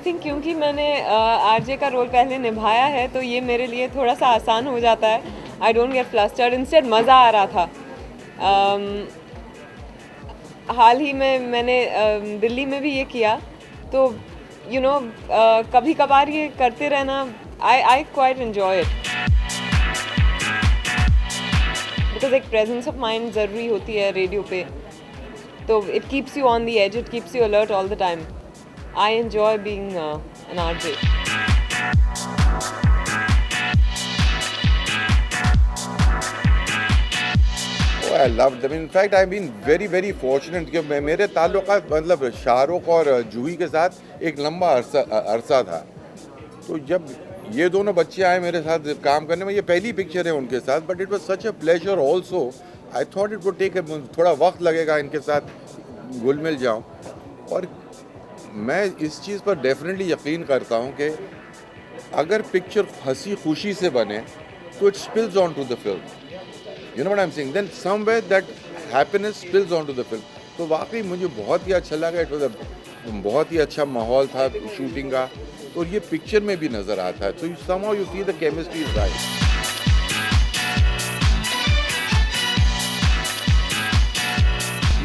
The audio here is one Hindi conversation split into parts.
थिंक क्योंकि मैंने आरजे का रोल पहले निभाया है तो ये मेरे लिए थोड़ा सा आसान हो जाता है. I don't get flustered, instead मज़ा आ रहा था. हाल ही में मैंने दिल्ली में भी ये किया, तो कभी कभार ये करते रहना, I quite enjoy it. Because एक प्रेजेंस ऑफ माइंड ज़रूरी होती है रेडियो पे, तो it keeps you on the edge, it keeps you alert all the time. I enjoy being an RJ. I loved them. In fact, I've been very, very fortunate कि मेरे ताल्लुकात मतलब शाहरुख और जूही के साथ एक लंबा अरसा था. तो जब ये दोनों बच्चे आए मेरे साथ काम करने में, ये पहली पिक्चर है उनके साथ, but it was such a pleasure also. I thought it would take थोड़ा वक्त लगेगा इनके साथ घुल मिल जाऊँ. और मैं इस चीज़ पर डेफिनेटली यकीन करता हूँ कि अगर पिक्चर हंसी खुशी से बने तो it spills on to the film. You know what I'm saying? Then somewhere that happiness spills onto the film. तो वाकई मुझे बहुत ही अच्छा लगा. इट वाज बहुत ही अच्छा माहौल था शूटिंग का, और ये पिक्चर में भी नज़र आता है. So somehow you see the chemistry is right.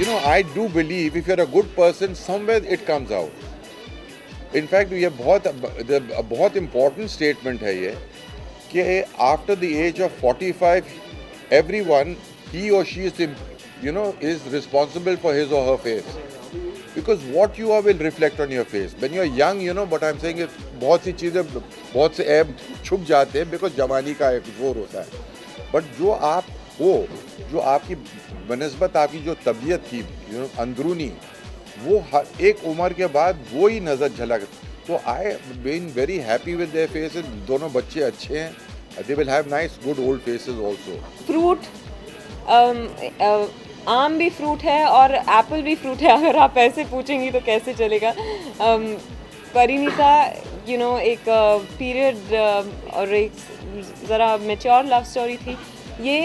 You know, I do believe if you're a good person, somewhere it comes out. In fact, ये बहुत important statement है ये कि after the age of 45, everyone, he or she is responsible for his or her face, because what you are will reflect on your face. When you are young, what I'm saying is बहुत सी चीज़ें, बहुत से ऐब छुप जाते हैं because जवानी का एक जोर होता है. बट जो आप हो, जो आपकी बनस्बत आपकी जो तबीयत थी अंदरूनी, वो एक उम्र के बाद वो ही नज़र झलक. तो I been very happy with their faces. दोनों बच्चे अच्छे हैं. They will have nice, good old faces also. Fruit, आम भी फ्रूट है और एप्पल भी फ्रूट है. अगर आप ऐसे पूछेंगी तो कैसे चलेगा. परिणीता एक पीरियड और एक ज़रा मेच्योर लव स्टोरी थी. ये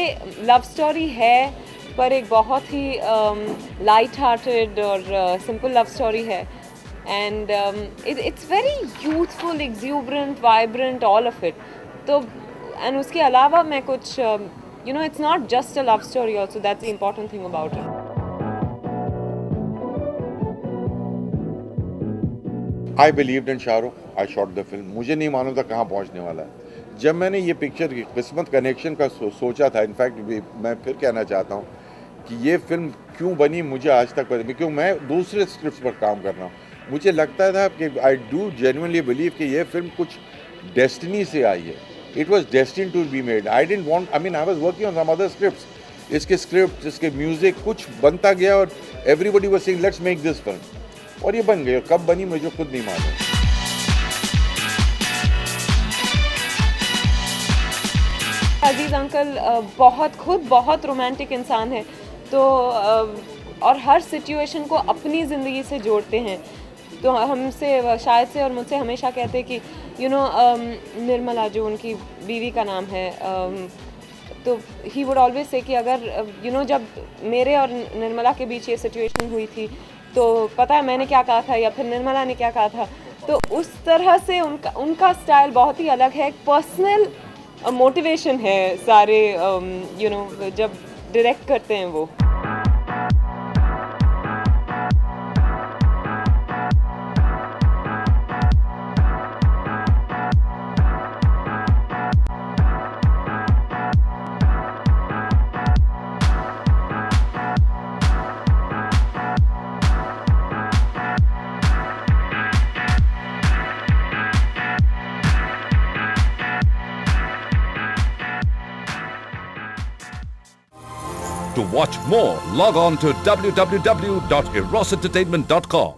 लव स्टोरी है पर एक बहुत ही लाइट हार्टेड और सिंपल लव स्टोरी है. And it's very youthful, exuberant, vibrant, all of it. तो एंड उसके अलावा मैं कुछ it's not just a love story also. That's the important thing about it. I believed in Shahrukh. I shot the film. मुझे नहीं मालूम था कहाँ पहुँचने वाला है. जब मैंने ये पिक्चर की किस्मत कनेक्शन का सोचा था, इनफैक्ट मैं फिर कहना चाहता हूँ कि ये फिल्म क्यों बनी मुझे आज तक पता नहीं, क्यों मैं दूसरे स्क्रिप्ट पर काम कर रहा हूँ. मुझे लगता था कि आई डू जेन्युइनली बिलीव कि ये फिल्म कुछ डेस्टिनी से आई है. It was destined to be made. I didn't want. I mean, I was working on some other scripts. इसके script, इसके music कुछ बनता गया और everybody was saying let's make this film. और ये बन गई. कब बनी मुझे खुद नहीं मालूम. अजीज़ अंकल बहुत रोमांटिक इंसान है. तो और हर सिचुएशन को अपनी ज़िंदगी से जोड़ते हैं. तो हमसे शायद से और मुझसे हमेशा कहते हैं कि निर्मला, जो उनकी बीवी का नाम है, तो ही वुड ऑलवेज से कि अगर जब मेरे और निर्मला के बीच ये सिचुएशन हुई थी तो पता है मैंने क्या कहा था या फिर निर्मला ने क्या कहा था. तो उस तरह से उनका स्टाइल बहुत ही अलग है. एक पर्सनल मोटिवेशन है सारे जब डायरेक्ट करते हैं वो. To watch more, log on to www.erosentertainment.com.